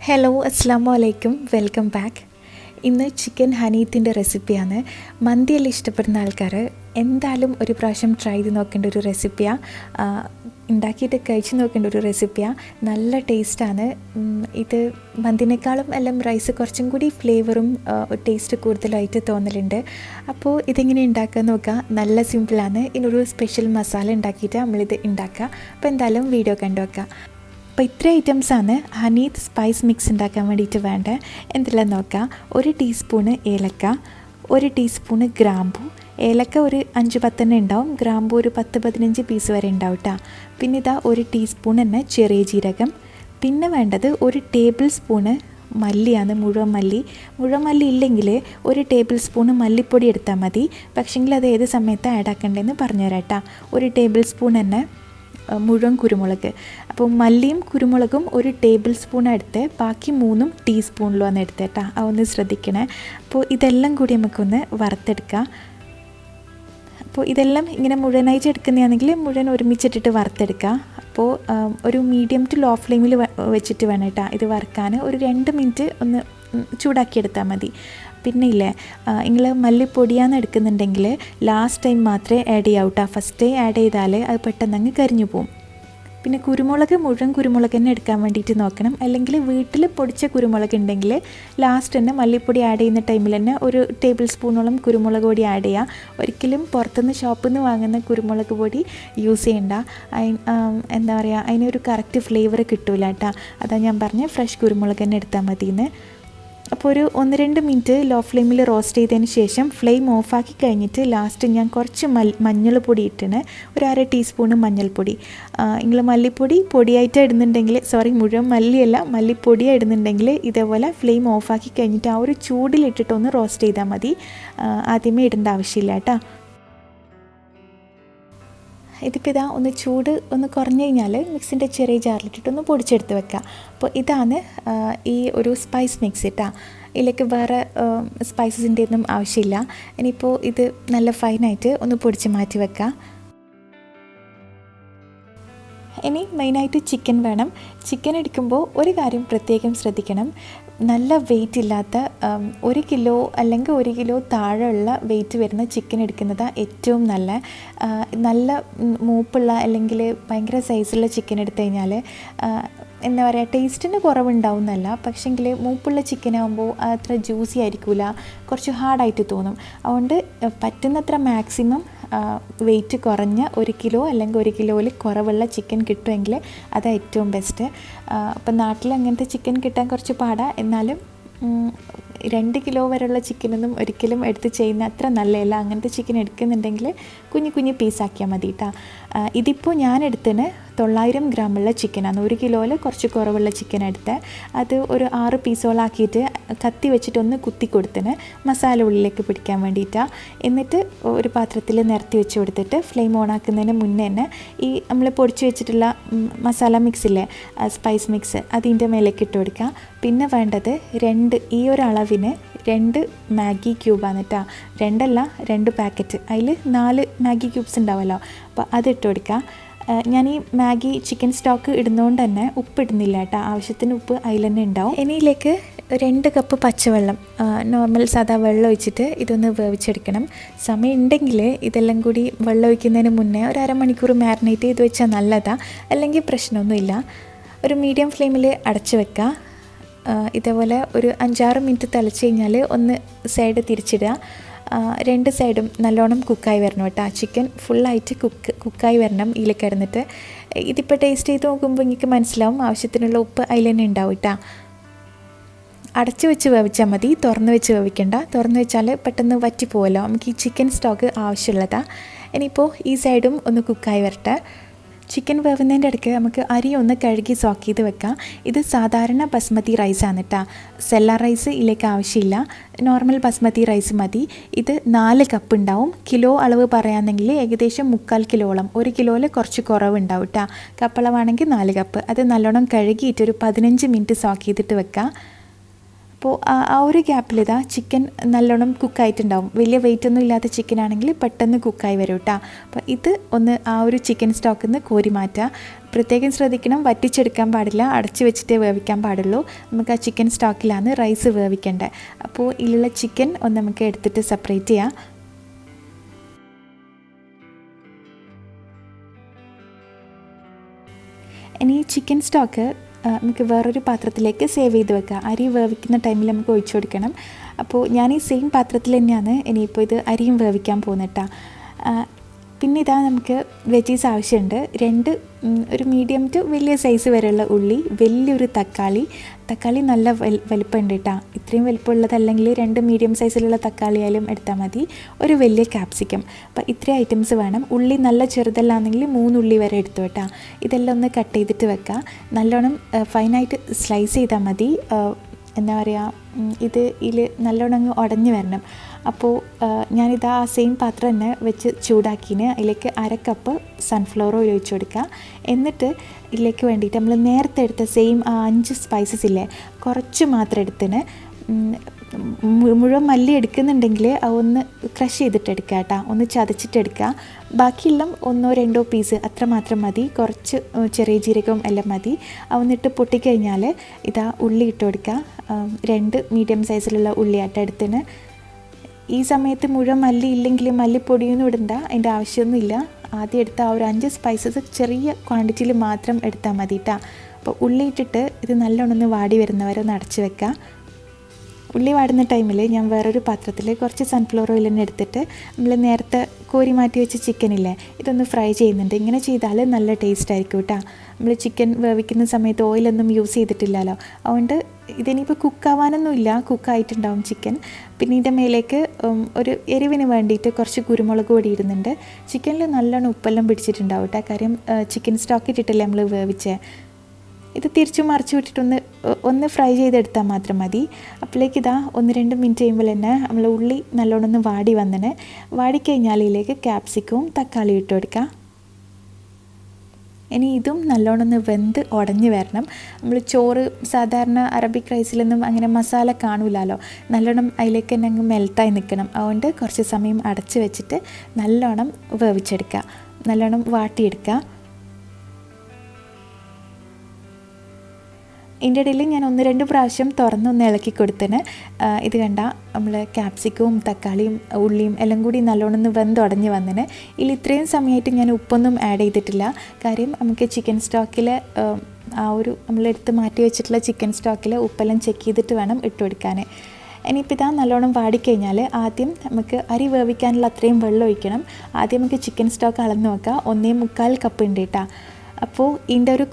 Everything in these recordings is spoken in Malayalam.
ഹലോ അസ്സാം വലൈക്കും വെൽക്കം ബാക്ക്. ഇന്ന് ചിക്കൻ ഹനീത്തിൻ്റെ റെസിപ്പിയാണ്. മന്തിയെല്ലാം ഇഷ്ടപ്പെടുന്ന ആൾക്കാർ എന്തായാലും ഒരു പ്രാവശ്യം ട്രൈ ചെയ്ത് നോക്കേണ്ട ഒരു റെസിപ്പിയാണ്. ഉണ്ടാക്കിയിട്ട് കഴിച്ച് നോക്കേണ്ട ഒരു റെസിപ്പിയാണ്. നല്ല ടേസ്റ്റാണ്. ഇത് മന്തിനേക്കാളും എല്ലാം റൈസ് കുറച്ചും കൂടി ഫ്ലേവറും ടേസ്റ്റ് കൂടുതലായിട്ട് തോന്നലുണ്ട്. അപ്പോൾ ഇതെങ്ങനെ ഉണ്ടാക്കുക നോക്കുക. നല്ല സിമ്പിളാണ്. ഇതിനൊരു സ്പെഷ്യൽ മസാല ഉണ്ടാക്കിയിട്ട് നമ്മളിത് ഉണ്ടാക്കുക. അപ്പോൾ എന്തായാലും വീഡിയോ കണ്ടു നോക്കുക. അപ്പോൾ ഇത്ര ഐറ്റംസാണ് ഹനീത് സ്പൈസ് മിക്സ് ഉണ്ടാക്കാൻ വേണ്ടിയിട്ട് വേണ്ടത്. എന്തെല്ലാം നോക്കാം. 1 ടീസ്പൂണ് ഏലക്ക, 1 ടീസ്പൂണ് ഗ്രാമ്പു. ഏലക്ക ഒരു 5-10 ഉണ്ടാവും, ഗ്രാമ്പു ഒരു 10-15 പീസ് വരെ ഉണ്ടാവും കേട്ടോ. പിന്നെ ഇതാ 1 ടീസ്പൂൺ തന്നെ ചെറിയ ജീരകം. പിന്നെ വേണ്ടത് 1 ടേബിൾ സ്പൂണ് മല്ലിയാണ്, മുഴുവൻ മല്ലി ഇല്ലെങ്കിൽ 1 ടേബിൾ സ്പൂണ് മല്ലിപ്പൊടി എടുത്താൽ മതി. പക്ഷേങ്കിൽ അത് ഏത് സമയത്ത് ആഡ് ആക്കേണ്ടതെന്ന് പറഞ്ഞുതരാം കേട്ടോ. 1 ടേബിൾ സ്പൂൺ തന്നെ മുഴുവൻ കുരുമുളക്. അപ്പോൾ മല്ലിയും കുരുമുളകും 1 ടേബിൾ സ്പൂൺ എടുത്ത് ബാക്കി 3 ടീസ്പൂണിലാണ് എടുത്തേട്ടാ. അതൊന്ന് ശ്രദ്ധിക്കണേ. അപ്പോൾ ഇതെല്ലാം കൂടി നമുക്കൊന്ന് വറുത്തെടുക്കാം. അപ്പോൾ ഇതെല്ലാം ഇങ്ങനെ മുഴുവനായിട്ട് എടുക്കുന്നതാണെങ്കിൽ മുഴുവൻ ഒരുമിച്ചിട്ടിട്ട് വറുത്തെടുക്കുക. അപ്പോൾ ഒരു മീഡിയം ടു ലോ ഫ്ലെയിമിൽ വെച്ചിട്ട് വേണം കേട്ടോ ഇത് വറുക്കാൻ. ഒരു 2 മിനിറ്റ് ഒന്ന് ചൂടാക്കിയെടുത്താൽ മതി. പിന്നെ ഇല്ലേ, നിങ്ങൾ മല്ലിപ്പൊടിയാന്ന് എടുക്കുന്നുണ്ടെങ്കിൽ ലാസ്റ്റ് ടൈം മാത്രമേ ആഡ് ചെയ്യാവൂ കേട്ടോ. ഫസ്റ്റ് ആഡ് ചെയ്താൽ അത് പെട്ടെന്ന് അങ്ങ് കരിഞ്ഞു പോകും. പിന്നെ കുരുമുളക് മുഴുവൻ കുരുമുളക് തന്നെ എടുക്കാൻ വേണ്ടിയിട്ട് നോക്കണം. അല്ലെങ്കിൽ വീട്ടിൽ പൊടിച്ച കുരുമുളക് ഉണ്ടെങ്കിൽ ലാസ്റ്റ് തന്നെ മല്ലിപ്പൊടി ആഡ് ചെയ്യുന്ന ടൈമിൽ തന്നെ 1 ടേബിൾ സ്പൂണോളം കുരുമുളക് പൊടി ആഡ് ചെയ്യുക. ഒരിക്കലും പുറത്തുനിന്ന് ഷോപ്പിൽ നിന്ന് വാങ്ങുന്ന കുരുമുളക് പൊടി യൂസ് ചെയ്യണ്ട. എന്താ പറയുക, അതിനൊരു കറക്റ്റ് ഫ്ലേവർ കിട്ടില്ല കേട്ടോ. അതാണ് ഞാൻ പറഞ്ഞത്, ഫ്രഷ് കുരുമുളക് തന്നെ എടുത്താൽ മതിയെന്ന്. അപ്പോൾ ഒരു 1-2 മിനിറ്റ് ലോ ഫ്ലെയിമിൽ റോസ്റ്റ് ചെയ്തതിന് ശേഷം ഫ്ലെയിം ഓഫാക്കി കഴിഞ്ഞിട്ട് ലാസ്റ്റ് ഞാൻ കുറച്ച് മഞ്ഞൾപ്പൊടി ഇട്ടിന്, ഒരു 1/2 ടീസ്പൂണ് മഞ്ഞൾപ്പൊടി. നിങ്ങൾ മല്ലിപ്പൊടി പൊടിയായിട്ട് ഇടുന്നുണ്ടെങ്കിൽ, മുഴുവൻ മല്ലിയല്ല മല്ലിപ്പൊടിയാണ് ഇടുന്നുണ്ടെങ്കിൽ ഇതേപോലെ ഫ്ലെയിം ഓഫാക്കി കഴിഞ്ഞിട്ട് ആ ഒരു ചൂടിലിട്ടിട്ടൊന്ന് റോസ്റ്റ് ചെയ്താൽ മതി. ആദ്യമേ ഇടേണ്ട ആവശ്യമില്ല കേട്ടോ. ഇതിപ്പോൾ ഇതാ ചൂട് ഒന്ന് കുറഞ്ഞു കഴിഞ്ഞാൽ മിക്സിൻ്റെ ചെറിയ ജാറിലിട്ടിട്ടൊന്ന് പൊടിച്ചെടുത്ത് വെക്കാം. അപ്പോൾ ഇതാണ് ഈ ഒരു സ്പൈസ് മിക്സ് കേട്ടോ. ഇതിലേക്ക് വേറെ സ്പൈസസിൻ്റെ ഒന്നും ആവശ്യമില്ല. ഇനിയിപ്പോൾ ഇത് നല്ല ഫൈനായിട്ട് ഒന്ന് പൊടിച്ച് മാറ്റി വെക്കാം. ഇനി മെയിനായിട്ട് ചിക്കൻ വേണം. ചിക്കൻ എടുക്കുമ്പോൾ ഒരു കാര്യം പ്രത്യേകം ശ്രദ്ധിക്കണം. നല്ല വെയിറ്റ് ഇല്ലാത്ത 1 കിലോ അല്ലെങ്കിൽ 1 കിലോ താഴെയുള്ള വെയിറ്റ് വരുന്ന ചിക്കൻ എടുക്കുന്നതാണ് ഏറ്റവും നല്ല മൂപ്പുള്ള അല്ലെങ്കിൽ ഭയങ്കര സൈസുള്ള ചിക്കൻ എടുത്തു കഴിഞ്ഞാൽ എന്താ പറയുക, ടേസ്റ്റിന് കുറവുണ്ടാവുന്നല്ല, പക്ഷേങ്കിൽ മൂപ്പുള്ള ചിക്കനാകുമ്പോൾ അത്ര ജ്യൂസി ആയിരിക്കില്ല, കുറച്ച് ഹാർഡായിട്ട് തോന്നും. അതുകൊണ്ട് പറ്റുന്നത്ര മാക്സിമം വെയിറ്റ് കുറഞ്ഞ 1 കിലോ അല്ലെങ്കിൽ 1 കിലോയിൽ കുറവുള്ള ചിക്കൻ കിട്ടുമെങ്കിൽ അതാണ് ഏറ്റവും ബെസ്റ്റ്. അപ്പം നാട്ടിൽ അങ്ങനത്തെ ചിക്കൻ കിട്ടാൻ കുറച്ച് പാടാണ്. എന്നാലും 2 കിലോ വരെയുള്ള ചിക്കനൊന്നും ഒരിക്കലും എടുത്ത് ചെയ്യുന്ന അത്ര നല്ലതല്ല. അങ്ങനത്തെ ചിക്കൻ എടുക്കുന്നുണ്ടെങ്കിൽ കുഞ്ഞു പീസാക്കിയാൽ മതി കേട്ടോ. ഇതിപ്പോൾ ഞാൻ എടുത്തതിന് 900 ഗ്രാമുള്ള ചിക്കനാണ്. 1 കിലോയിൽ കുറച്ച് കുറവുള്ള ചിക്കൻ എടുത്ത് അത് ഒരു 6 പീസോളാക്കിയിട്ട് കത്തി വെച്ചിട്ടൊന്ന് കുത്തി കൊടുത്തിന് മസാല ഉള്ളിലേക്ക് പിടിക്കാൻ വേണ്ടിയിട്ടാണ്. എന്നിട്ട് ഒരു പാത്രത്തിൽ നിരത്തി വെച്ച് കൊടുത്തിട്ട് ഫ്ലെയിം ഓണാക്കുന്നതിന് മുന്നേ തന്നെ ഈ നമ്മൾ പൊടിച്ച് വെച്ചിട്ടുള്ള മസാല മിക്സില്ലേ, സ്പൈസ് മിക്സ്, അതിൻ്റെ മേലേക്ക് ഇട്ട് കൊടുക്കുക. പിന്നെ വേണ്ടത് ഈ ഒരു അളവിന് 2 മാഗി ക്യൂബാണ് കേട്ടോ. 2 അല്ല, 2 പാക്കറ്റ്. അതിൽ 4 മാഗി ക്യൂബ്സ് ഉണ്ടാവുമല്ലോ, അപ്പോൾ അതിട്ട് കൊടുക്കുക. ഞാൻ ഈ മാഗി ചിക്കൻ സ്റ്റോക്ക് ഇടുന്നതുകൊണ്ട് തന്നെ ഉപ്പ് ഇടുന്നില്ല കേട്ടോ. ആവശ്യത്തിന് ഉപ്പ് അതിൽ തന്നെ ഉണ്ടാവും. ഇനിയിലേക്ക് 2 കപ്പ് പച്ചവെള്ളം, നോർമൽ സാധാ വെള്ളം ഒഴിച്ചിട്ട് ഇതൊന്ന് വേവിച്ചെടുക്കണം. സമയം ഉണ്ടെങ്കിൽ ഇതെല്ലാം കൂടി വെള്ളം ഒഴിക്കുന്നതിന് മുന്നേ ഒരു അരമണിക്കൂർ മാരിനേറ്റ് ചെയ്ത് വെച്ചാൽ നല്ലതാണ്. അല്ലെങ്കിൽ പ്രശ്നമൊന്നുമില്ല. ഒരു മീഡിയം ഫ്ലെയിമിൽ അടച്ച് വെക്കുക. ഇതേപോലെ ഒരു 5-6 മിനിറ്റ് തിളച്ച് കഴിഞ്ഞാൽ ഒന്ന് സൈഡ് തിരിച്ചിടുക. 2 സൈഡും നല്ലോണം കുക്കായി വരണം കേട്ടോ. ചിക്കൻ ഫുള്ളായിട്ട് കുക്കായി വരണം ഇതിൽ കിടന്നിട്ട്. ഇതിപ്പോൾ ടേസ്റ്റ് ചെയ്ത് നോക്കുമ്പോൾ എനിക്ക് മനസ്സിലാവും ആവശ്യത്തിനുള്ള ഉപ്പ് അതിൽ തന്നെ ഉണ്ടാവും കേട്ടോ. അടച്ചു വെച്ച് വേവിച്ചാൽ മതി, തുറന്ന് വെച്ച് വേവിക്കണ്ട. തുറന്ന് വെച്ചാൽ പെട്ടെന്ന് വറ്റിപ്പോവല്ലോ. നമുക്ക് ഈ ചിക്കൻ സ്റ്റോക്ക് ആവശ്യമുള്ളതാണ്. ഇനിയിപ്പോൾ ഈ സൈഡും ഒന്ന് കുക്കായി വരട്ടെ. ചിക്കൻ വേവുന്നതിൻ്റെ ഇടയ്ക്ക് നമുക്ക് അരി ഒന്ന് കഴുകി സോക്ക് ചെയ്ത് വെക്കാം. ഇത് സാധാരണ ബസ്മതി റൈസാണ് കേട്ടോ. സെല്ല റൈസ് ഇതിലേക്ക് ആവശ്യമില്ല, നോർമൽ ബസ്മതി റൈസ് മതി. ഇത് 4 കപ്പ് ഉണ്ടാവും. കിലോ അളവ് പറയുകയാണെങ്കിൽ ഏകദേശം 3/4 കിലോളം, 1 കിലോയിൽ കുറച്ച് കുറവുണ്ടാവും കേട്ടോ. കപ്പളവാണെങ്കിൽ 4 കപ്പ്. അത് നല്ലോണം കഴുകിയിട്ട് ഒരു 15 മിനിറ്റ് സോക്ക് ചെയ്തിട്ട് വെക്കാം. അപ്പോൾ ആ ഒരു ഗ്യാപ്പിൽ ഇതാ ചിക്കൻ നല്ലോണം കുക്കായിട്ടുണ്ടാവും. വലിയ വെയിറ്റ് ഒന്നും ഇല്ലാത്ത ചിക്കൻ ആണെങ്കിൽ പെട്ടെന്ന് കുക്കായി വരും കേട്ടോ. അപ്പോൾ ഇത് ഒന്ന് ആ ഒരു ചിക്കൻ സ്റ്റോക്കിൽ നിന്ന് കോരി മാറ്റുക. പ്രത്യേകം ശ്രദ്ധിക്കണം, വറ്റിച്ചെടുക്കാൻ പാടില്ല, അടച്ച് വെച്ചിട്ടേ വേവിക്കാൻ പാടുള്ളൂ. നമുക്ക് ആ ചിക്കൻ സ്റ്റോക്കിലാണ് റൈസ് വേവിക്കേണ്ടത്. അപ്പോൾ ഇതിലുള്ള ചിക്കൻ ഒന്ന് നമുക്ക് എടുത്തിട്ട് സെപ്പറേറ്റ് ചെയ്യാം. ഇനി ചിക്കൻ സ്റ്റോക്ക് നമുക്ക് വേറൊരു പാത്രത്തിലേക്ക് സേവ് ചെയ്ത് വെക്കുക. അരി വേവിക്കുന്ന ടൈമിൽ നമുക്ക് ഒഴിച്ചു കൊടുക്കണം. അപ്പോൾ ഞാൻ ഈ സെയിം പാത്രത്തിൽ തന്നെയാണ് ഇനിയിപ്പോൾ ഇത് അരിയും വേവിക്കാൻ പോകുന്നത് കേട്ടോ. പിന്നെ ഇതാ നമുക്ക് വെജീസ് ആവശ്യമുണ്ട്. ഒരു മീഡിയം ടു വലിയ സൈസ് വരെയുള്ള ഉള്ളി, വലിയൊരു തക്കാളി നല്ല വലിപ്പമുണ്ട് കേട്ടോ. ഇത്രയും വലിപ്പമുള്ളതല്ലെങ്കിൽ 2 മീഡിയം സൈസിലുള്ള തക്കാളി ആയാലും എടുത്താൽ മതി. ഒരു വലിയ ക്യാപ്സിക്കം. അപ്പോൾ ഇത്രയും ഐറ്റംസ് വേണം. ഉള്ളി നല്ല ചെറുതല്ലാണെങ്കിൽ 3 ഉള്ളി വരെ എടുത്തു കേട്ടോ. ഇതെല്ലാം ഒന്ന് കട്ട് ചെയ്തിട്ട് വെക്കുക. നല്ലോണം ഫൈനായിട്ട് സ്ലൈസ് ചെയ്താൽ മതി. എന്താ പറയുക, ഇതിൽ നല്ലോണം അങ്ങ് ഉടഞ്ഞു വരണം. അപ്പോൾ ഞാനിതാ ആ സെയിം പാത്രം തന്നെ വെച്ച് ചൂടാക്കിന് അതിലേക്ക് 1/2 കപ്പ് സൺഫ്ലവർ ഓയിൽ ഒഴിച്ച് കൊടുക്കുക. എന്നിട്ട് ഇതിലേക്ക് വേണ്ടിയിട്ട് നമ്മൾ നേരത്തെ എടുത്ത സെയിം ആ 5 സ്പൈസസ് ഇല്ലേ, കുറച്ച് മാത്രം എടുത്തിന്. മുഴുവൻ മല്ലി എടുക്കുന്നുണ്ടെങ്കിൽ ഒന്ന് ക്രഷ് ചെയ്തിട്ട് എടുക്കുക കേട്ടോ, ഒന്ന് ചതച്ചിട്ടെടുക്കുക. ബാക്കിയെല്ലാം 1-2 പീസ് അത്ര മാത്രം മതി. കുറച്ച് ചെറിയ ജീരകം എല്ലാം മതി. എന്നിട്ട് പൊട്ടിക്കഴിഞ്ഞാൽ ഇതാ ഉള്ളി ഇട്ട് കൊടുക്കുക. 2 മീഡിയം സൈസിലുള്ള ഉള്ളിയാട്ട എടുത്തിന്. ഈ സമയത്ത് മുഴുവൻ മല്ലി ഇല്ലെങ്കിൽ മല്ലിപ്പൊടിയൊന്നും ഇടണ്ട, അതിൻ്റെ ആവശ്യമൊന്നുമില്ല. ആദ്യം എടുത്ത ആ ഒരു 5 സ്പൈസസ് ചെറിയ ക്വാണ്ടിറ്റിയിൽ മാത്രം എടുത്താൽ മതി കേട്ടോ. അപ്പോൾ ഉള്ളി ഇട്ടിട്ട് ഇത് നല്ലോണം ഒന്ന് വാടി വരുന്നവരെ ഒന്ന് അടച്ച് വെക്കുക. ഉള്ളി വാടുന്ന ടൈമിൽ ഞാൻ വേറൊരു പാത്രത്തിൽ കുറച്ച് സൺഫ്ലവർ ഓയിൽ തന്നെ എടുത്തിട്ട് നമ്മൾ നേരത്തെ കോരി മാറ്റി വെച്ച ചിക്കനില്ലേ, ഇതൊന്ന് ഫ്രൈ ചെയ്യുന്നുണ്ട്. ഇങ്ങനെ ചെയ്താൽ നല്ല ടേസ്റ്റ് ആയിരിക്കും കേട്ടോ. നമ്മൾ ചിക്കൻ വേവിക്കുന്ന സമയത്ത് ഓയിലൊന്നും യൂസ് ചെയ്തിട്ടില്ലല്ലോ, അതുകൊണ്ട് ഇതിനിപ്പോൾ കുക്കാവാനൊന്നുമില്ല, കുക്കായിട്ടുണ്ടാവും ചിക്കൻ. പിന്നെ ഇതിൻ്റെ മേലേക്ക് ഒരു എരിവിന് വേണ്ടിയിട്ട് കുറച്ച് കുരുമുളക് പൊടി ഇടുന്നുണ്ട്. ചിക്കനിൽ നല്ലോണം ഉപ്പെല്ലാം പിടിച്ചിട്ടുണ്ടാവും കേട്ടോ. കാര്യം ചിക്കൻ സ്റ്റോക്ക് ഇട്ടിട്ടല്ലേ നമ്മൾ വേവിച്ചേ. ഇത് തിരിച്ചു മറിച്ച് വിട്ടിട്ടൊന്ന് ഫ്രൈ ചെയ്തെടുത്താൽ മാത്രം മതി. അപ്പോഴേക്ക് ഇതാ 1-2 മിനിറ്റ് കഴിയുമ്പോൾ തന്നെ നമ്മൾ ഉള്ളി നല്ലോണം ഒന്ന് വാടിക്കഴിഞ്ഞാൽ ഇതിലേക്ക് ക്യാപ്സിക്കവും തക്കാളിയും ഇട്ട് കൊടുക്കുക. ഇനി ഇതും നല്ലോണം ഒന്ന് വെന്ത് ഉടഞ്ഞ് വരണം. നമ്മൾ ചോറ് സാധാരണ അറബിക് റൈസിലൊന്നും അങ്ങനെ മസാല കാണൂലല്ലോ, നല്ലോണം അതിലേക്ക് തന്നെ അങ്ങ് മെൽട്ടായി നിൽക്കണം. അതുകൊണ്ട് കുറച്ച് സമയം അടച്ച് വെച്ചിട്ട് നല്ലോണം വേവിച്ചെടുക്കുക, നല്ലോണം വാട്ടിയെടുക്കുക. ഇതിൻ്റെ ഇടയിൽ ഞാൻ 1-2 പ്രാവശ്യം തുറന്നൊന്ന് ഇളക്കി കൊടുത്തിന്. ഇത് കണ്ട നമ്മൾ ക്യാപ്സിക്കവും തക്കാളിയും ഉള്ളിയും എല്ലാം കൂടി നല്ലോണം ഒന്ന് വെന്തുടഞ്ഞ് വന്നിന്. ഇതിൽ ഇത്രയും സമയമായിട്ട് ഞാൻ ഉപ്പൊന്നും ആഡ് ചെയ്തിട്ടില്ല. കാര്യം നമുക്ക് ചിക്കൻ സ്റ്റോക്കിൽ ആ ഒരു നമ്മളെടുത്ത് മാറ്റി വെച്ചിട്ടുള്ള ചിക്കൻ സ്റ്റോക്കിൽ ഉപ്പെല്ലാം ചെക്ക് ചെയ്തിട്ട് വേണം ഇട്ട് കൊടുക്കാൻ. ഇനിയിപ്പോൾ ഇതാ നല്ലോണം വാടിക്കഴിഞ്ഞാൽ ആദ്യം നമുക്ക് അരി വേവിക്കാനുള്ള അത്രയും വെള്ളം ഒഴിക്കണം. ആദ്യം നമുക്ക് ചിക്കൻ സ്റ്റോക്ക് അളന്ന് നോക്കുക. 1.25 കപ്പ് ഉണ്ട് കേട്ടോ. അപ്പോൾ ഇതിൻ്റെ ഒരു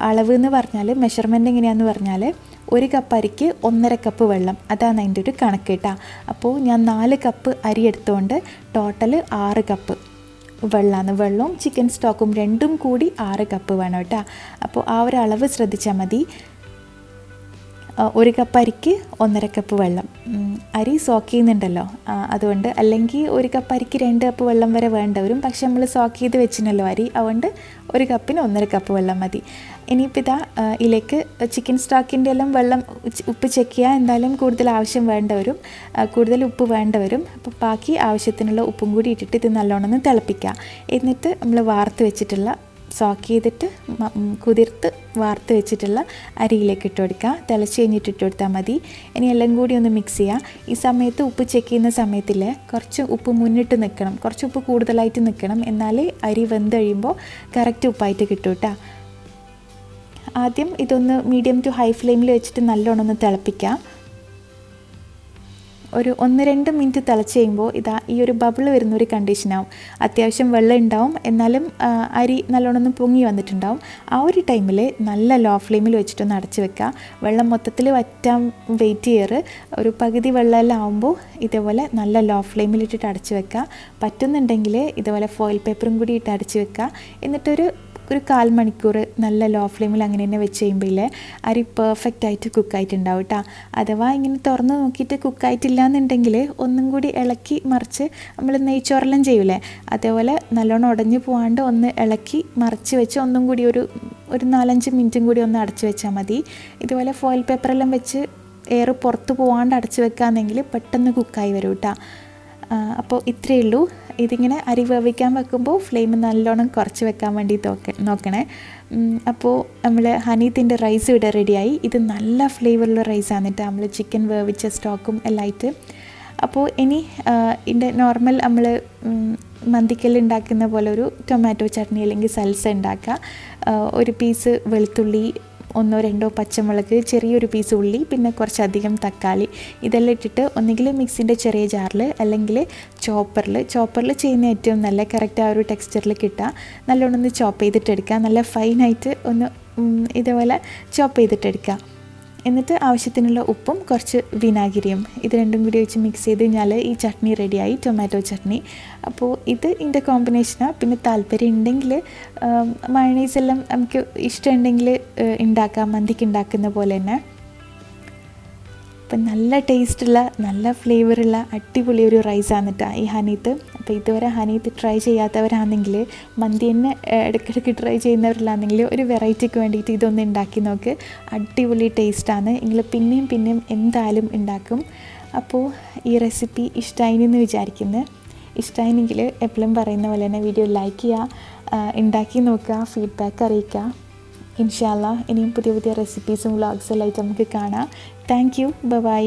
അളവ് എന്ന് പറഞ്ഞാൽ, മെഷർമെൻറ്റ് എങ്ങനെയാണെന്ന് പറഞ്ഞാൽ, 1 കപ്പ് അരിക്ക് 1.5 കപ്പ് വെള്ളം, അതാണ് അതിൻ്റെ ഒരു കണക്ക് കേട്ടോ. അപ്പോൾ ഞാൻ 4 കപ്പ് അരി എടുത്തുകൊണ്ട് ടോട്ടൽ 6 കപ്പ് വെള്ളമാണ്. വെള്ളവും ചിക്കൻ സ്റ്റോക്കും രണ്ടും കൂടി 6 കപ്പ് വേണം കേട്ടോ. അപ്പോൾ ആ ഒരു അളവ് ശ്രദ്ധിച്ചാൽ മതി. 1 കപ്പ് അരിക്ക് 1.5 കപ്പ് വെള്ളം. അരി സോക്ക് ചെയ്യുന്നുണ്ടല്ലോ, അതുകൊണ്ട്. അല്ലെങ്കിൽ 1 കപ്പ് അരിക്ക് 2 കപ്പ് വെള്ളം വരെ വേണ്ട വരും. പക്ഷെ നമ്മൾ സോക്ക് ചെയ്ത് വെച്ചിനല്ലോ അരി, അതുകൊണ്ട് 1 കപ്പിന് 1.5 കപ്പ് വെള്ളം മതി. ഇനിയിപ്പോൾ ഇതാ ഇതിലേക്ക് ചിക്കൻ സ്റ്റോക്കിൻ്റെ എല്ലാം വെള്ളം ഉപ്പ് ചെക്ക് ചെയ്യുക. എന്തായാലും കൂടുതൽ ആവശ്യം വേണ്ട വരും, കൂടുതൽ ഉപ്പ് വേണ്ട വരും. അപ്പോൾ ബാക്കി ആവശ്യത്തിനുള്ള ഉപ്പും കൂടി ഇട്ടിട്ട് ഇത് നല്ലോണം ഒന്ന് തിളപ്പിക്കുക. എന്നിട്ട് നമ്മൾ വാർത്ത് വെച്ചിട്ടുള്ള സോക്ക് ചെയ്തിട്ട് കുതിർത്ത് വാർത്ത് വെച്ചിട്ടുള്ള അരിയിലേക്ക് ഇട്ട് കൊടുക്കുക. തിളച്ച് കഴിഞ്ഞിട്ട് ഇട്ട് കൊടുത്താൽ മതി. ഇനി എല്ലാം കൂടി ഒന്ന് മിക്സ് ചെയ്യുക. ഈ സമയത്ത് ഉപ്പ് ചെക്ക് ചെയ്യുന്ന സമയത്തിൽ കുറച്ച് ഉപ്പ് മുന്നിട്ട് നിൽക്കണം, കുറച്ച് ഉപ്പ് കൂടുതലായിട്ട് നിൽക്കണം. എന്നാലേ അരി വെന്ത് കഴിയുമ്പോൾ കറക്റ്റ് ഉപ്പായിട്ട് കിട്ടും കേട്ടോ. ആദ്യം ഇതൊന്ന് മീഡിയം ടു ഹൈ ഫ്ലെയിമിൽ വെച്ചിട്ട് നല്ലോണം ഒന്ന് തിളപ്പിക്കുക. ഒരു 1-2 മിനിറ്റ് തിളച്ച് കഴിയുമ്പോൾ ഇതാ ഈ ഒരു ബബിൾ വരുന്നൊരു കണ്ടീഷനാവും. അത്യാവശ്യം വെള്ളം ഉണ്ടാവും, എന്നാലും അരി നല്ലോണം ഒന്ന് പൊങ്ങി വന്നിട്ടുണ്ടാവും. ആ ഒരു ടൈമിൽ നല്ല ലോ ഫ്ലെയിമിൽ വെച്ചിട്ടൊന്ന് അടച്ച് വെക്കുക. വെള്ളം മൊത്തത്തിൽ വറ്റാൻ വെയിറ്റ് ചെയ്യാറ്. ഒരു പകുതി വെള്ളമെല്ലാം ആകുമ്പോൾ ഇതേപോലെ നല്ല ലോ ഫ്ലെയിമിലിട്ടിട്ട് അടച്ച് വെക്കുക. പറ്റുന്നുണ്ടെങ്കിൽ ഇതേപോലെ ഫോയിൽ പേപ്പറും കൂടി ഇട്ട് അടച്ച് വെക്കുക. എന്നിട്ടൊരു 1/4 മണിക്കൂർ നല്ല ലോ ഫ്ലെയിമിൽ അങ്ങനെ തന്നെ വെച്ച് കഴിയുമ്പോൾ അരി പെർഫെക്റ്റ് ആയിട്ട് കുക്കായിട്ടുണ്ടാവും കേട്ടോ. അഥവാ ഇങ്ങനെ തുറന്ന് നോക്കിയിട്ട് കുക്കായിട്ടില്ല എന്നുണ്ടെങ്കിൽ ഒന്നും കൂടി ഇളക്കി മറിച്ച് നമ്മൾ നെയ്ച്ചോറെല്ലാം ചെയ്യൂലേ, അതേപോലെ നല്ലോണം ഉടഞ്ഞു പോകാണ്ട് ഒന്ന് ഇളക്കി മറിച്ച് വെച്ച് ഒന്നും കൂടി ഒരു 4-5 മിനിറ്റും കൂടി ഒന്ന് അടച്ച് വെച്ചാൽ മതി. ഇതുപോലെ ഫോയിൽ പേപ്പറെല്ലാം വെച്ച് എയർ പുറത്ത് പോകാണ്ട് അടച്ച് വെക്കാമെന്നെങ്കിൽ പെട്ടെന്ന് കുക്കായി വരും കേട്ടോ. അപ്പോൾ ഇത്രയേ ഉള്ളൂ. ഇതിങ്ങനെ അരി വേവിക്കാൻ വെക്കുമ്പോൾ ഫ്ലെയിം നല്ലോണം കുറച്ച് വെക്കാൻ വേണ്ടി നോക്കണേ. അപ്പോൾ നമ്മൾ ഹനീത്തിൻ്റെ റൈസ് ഇവിടെ റെഡിയായി. ഇത് നല്ല ഫ്ലേവറുള്ള റൈസാണ് കേട്ടോ, നമ്മൾ ചിക്കൻ വേവിച്ച സ്റ്റോക്കും എല്ലാം ആയിട്ട്. അപ്പോൾ ഇനി ഇതിൻ്റെ നോർമൽ നമ്മൾ മന്തിക്കെല്ലാം ഉണ്ടാക്കുന്ന പോലെ ഒരു ടൊമാറ്റോ ചട്നി അല്ലെങ്കിൽ സൽസ ഉണ്ടാക്കുക. ഒരു പീസ് വെളുത്തുള്ളി, 1-2 പച്ചമുളക്, ചെറിയൊരു പീസ് ഉള്ളി, പിന്നെ കുറച്ചധികം തക്കാളി, ഇതെല്ലാം ഇട്ടിട്ട് ഒന്നുകിൽ മിക്സിൻ്റെ ചെറിയ ജാറിൽ അല്ലെങ്കിൽ ചോപ്പറിൽ ചെയ്യുന്ന ഏറ്റവും നല്ല കറക്റ്റ് ആ ഒരു ടെക്സ്ചറിൽ കിട്ടുക. നല്ലോണം ഒന്ന് ചോപ്പ് ചെയ്തിട്ടെടുക്കുക, നല്ല ഫൈനായിട്ട് ഒന്ന് ഇതേപോലെ ചോപ്പ് ചെയ്തിട്ടെടുക്കുക. എന്നിട്ട് ആവശ്യത്തിനുള്ള ഉപ്പും കുറച്ച് വിനാഗിരിയും ഇത് രണ്ടും കൂടി വെച്ച് മിക്സ് ചെയ്ത് കഴിഞ്ഞാൽ ഈ ചട്നി റെഡിയായി, ടൊമാറ്റോ ചട്നി. അപ്പോൾ ഇത് ഇതിൻ്റെ കോമ്പിനേഷനാണ്. പിന്നെ താല്പര്യം ഉണ്ടെങ്കിൽ മയണൈസ് എല്ലാം നമുക്ക് ഇഷ്ടമുണ്ടെങ്കിൽ ഉണ്ടാക്കാം, മന്തിക്ക് ഉണ്ടാക്കുന്ന പോലെ തന്നെ. അപ്പം നല്ല ടേസ്റ്റുള്ള നല്ല ഫ്ലേവറുള്ള അടിപൊളി ഒരു റൈസാണ് കേട്ടോ ഈ ഹനീത്ത്. അപ്പോൾ ഇതുവരെ ഹനീത്ത് ട്രൈ ചെയ്യാത്തവരാണെങ്കിൽ, മന്തി തന്നെ ഇടയ്ക്കിടയ്ക്ക് ട്രൈ ചെയ്യുന്നവരിലാണെങ്കിൽ ഒരു വെറൈറ്റിക്ക് വേണ്ടിയിട്ട് ഇതൊന്ന് ഉണ്ടാക്കി നോക്ക്. അടിപൊളി ടേസ്റ്റാണ്. നിങ്ങൾ പിന്നെയും എന്തായാലും ഉണ്ടാക്കും. അപ്പോൾ ഈ റെസിപ്പി ഇഷ്ടമായിന്ന് വിചാരിക്കുന്നു. ഇഷ്ടമായെങ്കിൽ എപ്പോഴും പറയുന്ന പോലെ തന്നെ വീഡിയോ ലൈക്ക് ചെയ്യുക, ഉണ്ടാക്കി നോക്കുക, ഫീഡ്ബാക്ക് അറിയിക്കുക. ഇൻഷാ അല്ലാഹ് ഇനിയും പുതിയ റെസിപ്പീസും വ്ളോഗ്സും എല്ലാം ആയിട്ട് നമുക്ക് കാണാം. Thank you. ബൈ.